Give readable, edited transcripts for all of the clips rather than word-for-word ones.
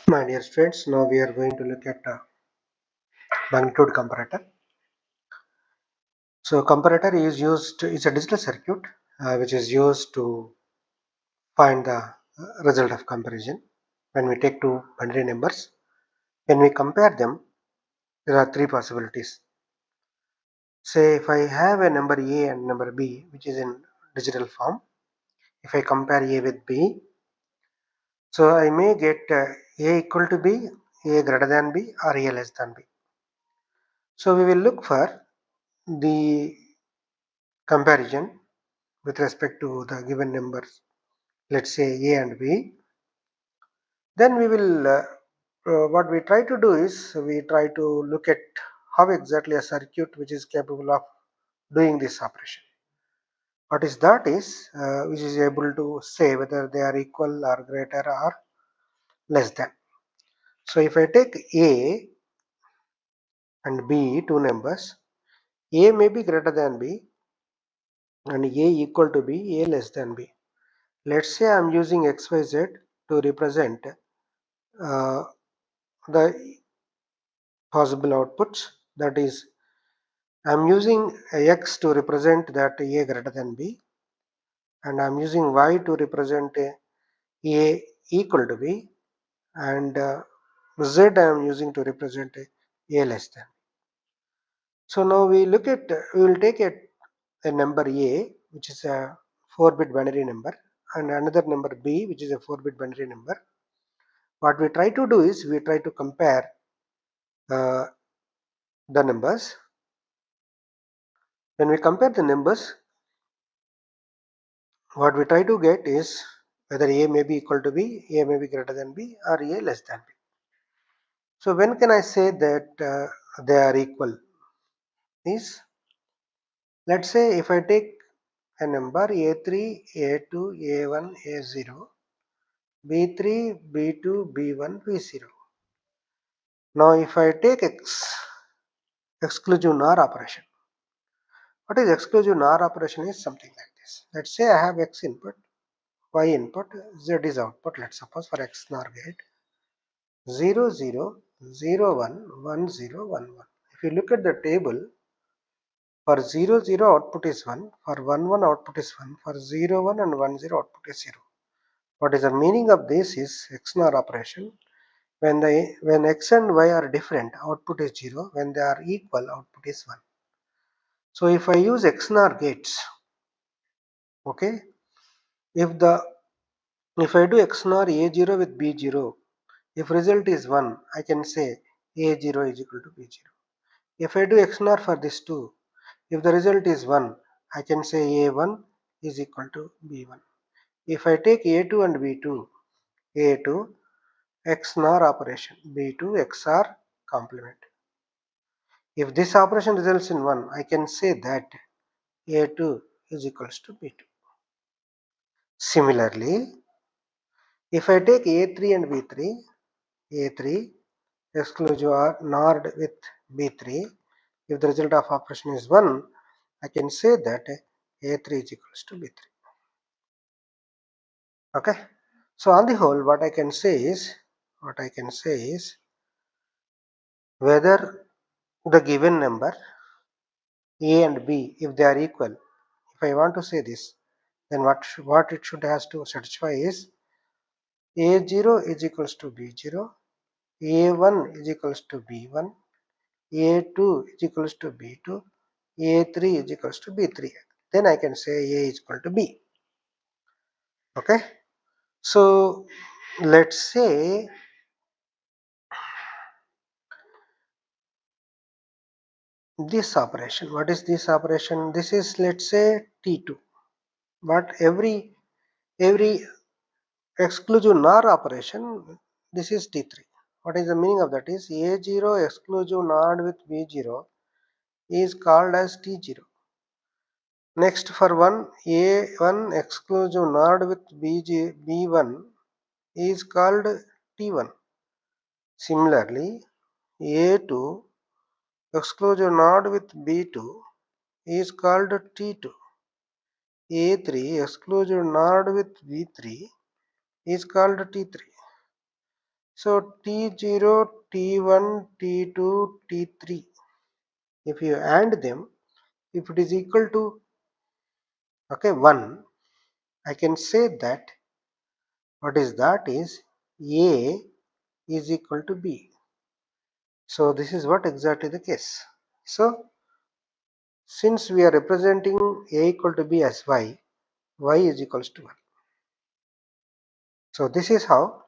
My dear friends, now we are going to look at magnitude comparator. So comparator is used is a digital circuit which is used to find the result of comparison. When we take two binary numbers, when we compare them, there are three possibilities. Say if I have a number A and number B which is in digital form, if I compare A with B, so I may get A equal to B, A greater than B or A less than B. So we will look for the comparison with respect to the given numbers, let's say A and B. Then we will what we try to do is we try to look at how exactly a circuit which is capable of doing this operation. What is that is which is able to say whether they are equal or greater or less than. So if I take A and B, two numbers, A may be greater than B and A equal to B, A less than B. Let's say I am using XYZ to represent the possible outputs, that is I'm using X to represent that A greater than B, and I'm using Y to represent A equal to B, and Z I am using to represent A less than. So now we will take a number A which is a 4-bit binary number and another number B which is a 4-bit binary number. What we try to do is we try to compare uh, the numbers. When we compare the numbers, what we try to get is whether A may be equal to B, A may be greater than B or A less than B. So when can I say that they are equal is, let's say if I take a number A3, A2, A1, A0, B3, B2, B1, B0. Now if I take exclusive NOR operation. What is exclusive NOR operation is something like this. Let's say I have X input, Y input, Z is output. Let's suppose for X NOR gate 0 0 0 1 1 0 1 1. If you look at the table, for 0 0 output is 1, for 1 1 output is 1, for 0 1 and 1 0 output is 0. What is the meaning of this is XNOR operation. When X and Y are different, output is 0. When they are equal, output is 1. So if I use XNOR gates, okay, if the if I do XNOR A0 with B0, if result is 1, I can say A0 is equal to B0. If I do XNOR for this 2, if the result is 1, I can say A1 is equal to B1. If I take A2 and B2, A2 XNOR operation, B2 XOR complement. If this operation results in 1, I can say that A2 is equals to B2. Similarly, if I take A3 and B3, A3 exclusive or NORed with B3, if the result of operation is 1, I can say that A3 is equals to B3. Okay. So on the whole, what I can say is whether the given number A and B, if they are equal, if I want to say this, then what it should has to satisfy is A0 is equals to B0, A1 is equals to B1, A2 is equals to B2, A3 is equals to B3. Then I can say A is equal to B. Okay. So let's say this operation. What is this operation? This is, let's say, T2. But every exclusive NOR operation, this is T3. What is the meaning of that is A0 exclusive NOR with B0 is called as T0. Next, for one A1 exclusive NOR with B1 is called T1. Similarly, A2 exclusive NOR with B2 is called T2. A3 exclusive NOR with B3 is called T3. So T0, T1, T2, T3, if you add them, if it is equal to 1, I can say that what is that is A is equal to B. So this is what exactly the case. So since we are representing A equal to B as y is equals to 1. So this is how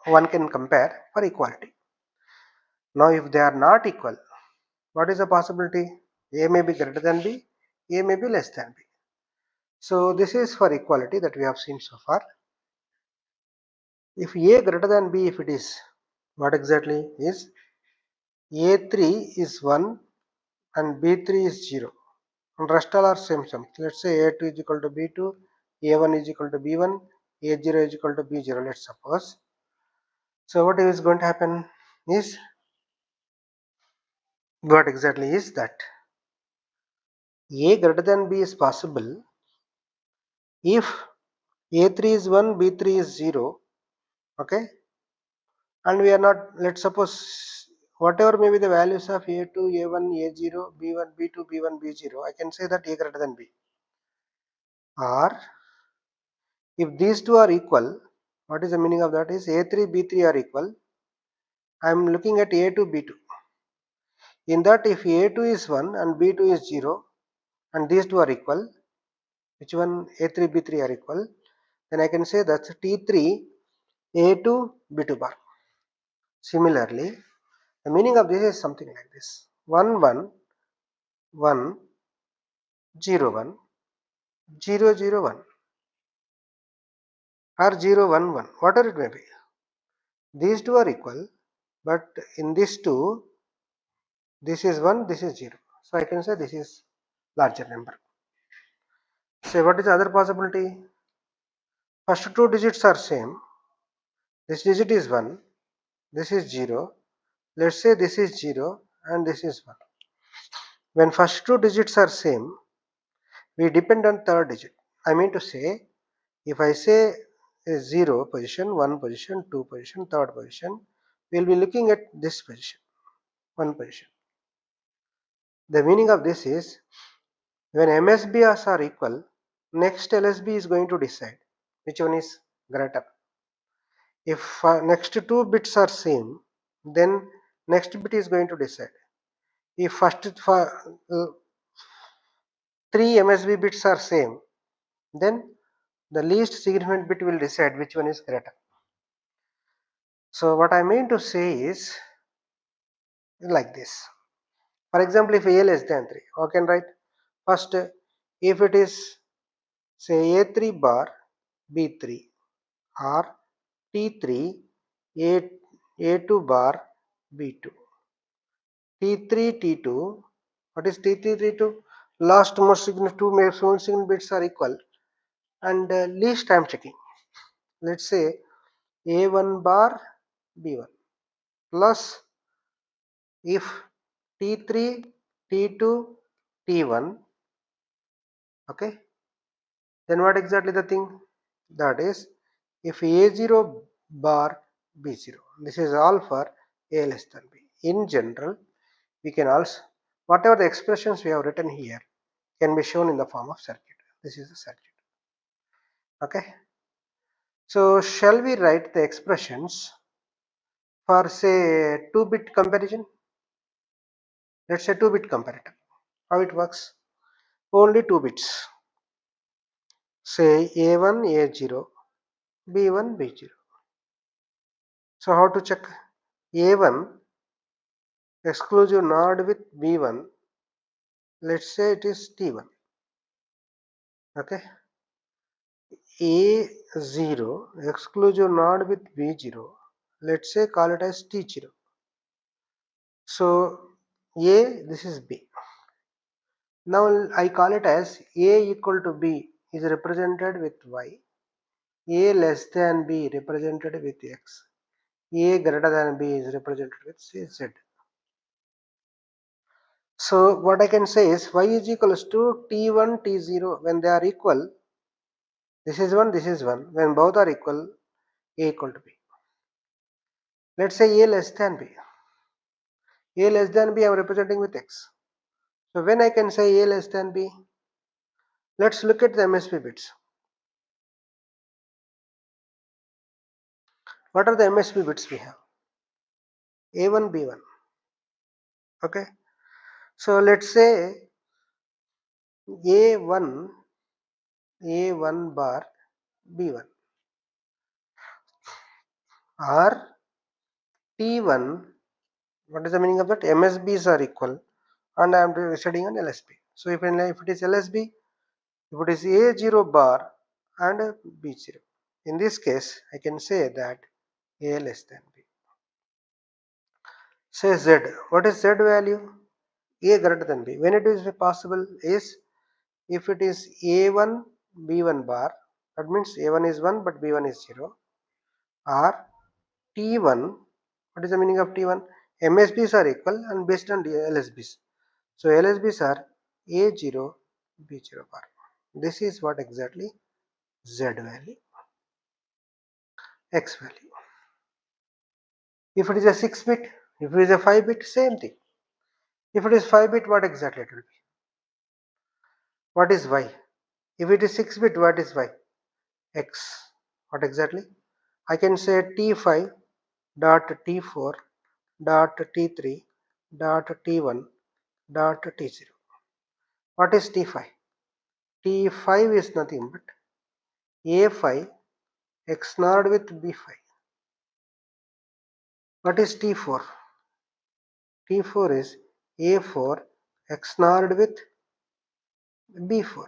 one can compare for equality. Now if they are not equal, what is the possibility? A may be greater than B, A may be less than B. So this is for equality that we have seen so far. If A greater than B, if it is, what exactly is A3 is 1 and B3 is 0. And rest all are same sum. Let's say A2 is equal to B2, A1 is equal to B1, A0 is equal to B0, let's suppose. So what is going to happen is, what exactly is that A greater than B is possible if A3 is 1, B3 is 0, okay, and we are not, let's suppose whatever may be the values of A2, A1, A0, B1, B2, B1, B0, I can say that A greater than B. Or if these two are equal, what is the meaning of that is A3, B3 are equal. I am looking at A2, B2. In that, if A2 is 1 and B2 is 0 and these two are equal, which one A3, B3 are equal, then I can say that's T3, A2, B2 bar. Similarly, the meaning of this is something like this: 1, 1, 1, 0, 1, 0, 0, 1, or 0, 1, 1, whatever it may be. These two are equal, but in these two, this is 1, this is 0. So I can say this is larger number. Say what is the other possibility? First two digits are same. This digit is 1, this is 0. Let's say this is 0 and this is 1. When first two digits are same, we depend on third digit. I mean to say, if I say a 0 position, 1 position, 2 position, third position, we will be looking at this position, 1 position. The meaning of this is, when MSBs are equal, next LSB is going to decide which one is greater. If next two bits are same, then next bit is going to decide. If first three MSB bits are same, then the least significant bit will decide which one is greater. So what I mean to say is like this. For example, if A less than 3, I can write first, if it is say A3 bar B3 or T3 A2 bar B2. T3 T2, what is T3 T2? Last most significant two most significant bits are equal, and least I am checking. Let's say A1 bar B1 plus, if T3 T2 T1, okay, then what exactly the thing? That is, if A0 bar B0, this is all for A less than B. In general, we can also, whatever the expressions we have written here can be shown in the form of circuit. This is the circuit. Okay. So shall we write the expressions for say 2-bit comparison? Let's say 2-bit comparator. How it works? Only 2 bits. Say A1, A0, B1, B0. So how to check? A1 exclusive NOR with B1. Let's say it is T1. Okay. A0 exclusive NOR with B0. Let's say call it as T0. So A, this is B. Now I call it as A equal to B is represented with Y, A less than B represented with X, A greater than B is represented with Z. So what I can say is Y is equals to T1 T0. When they are equal, this is 1, this is 1. When both are equal, A equal to B. Let's say A less than B. A less than B I am representing with X. So when I can say A less than B, let's look at the MSB bits. What are the MSB bits we have? A1, B1. Okay. So let's say A1, A1 bar, B1 or T1. What is the meaning of that? MSBs are equal and I am studying on LSB. So if it is LSB, if it is A0 bar and B0. In this case, I can say that A less than B. Say Z. What is Z value? A greater than B. When it is possible is if it is A1 B1 bar, that means A1 is 1 but B1 is 0, or T1. What is the meaning of T1? MSBs are equal and based on LSBs. So LSBs are A0 B0 bar. This is what exactly Z value, X value. If it is a 6 bit, if it is a 5 bit, same thing. If it is 5 bit, what exactly it will be? What is Y? If it is 6 bit, what is Y? X. What exactly? I can say T5 dot T4 dot T3 dot T1 dot T0. What is T5? T5 is nothing but A5 XNORed with B5. What is T4? T4 is A4 XNORed with B4.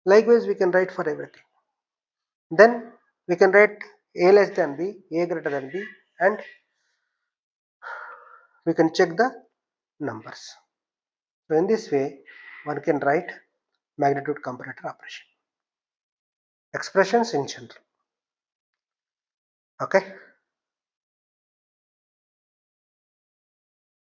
Likewise, we can write for everything. Then we can write A less than B, A greater than B, and we can check the numbers. So in this way, one can write magnitude comparator operation. Expressions in general. Okay.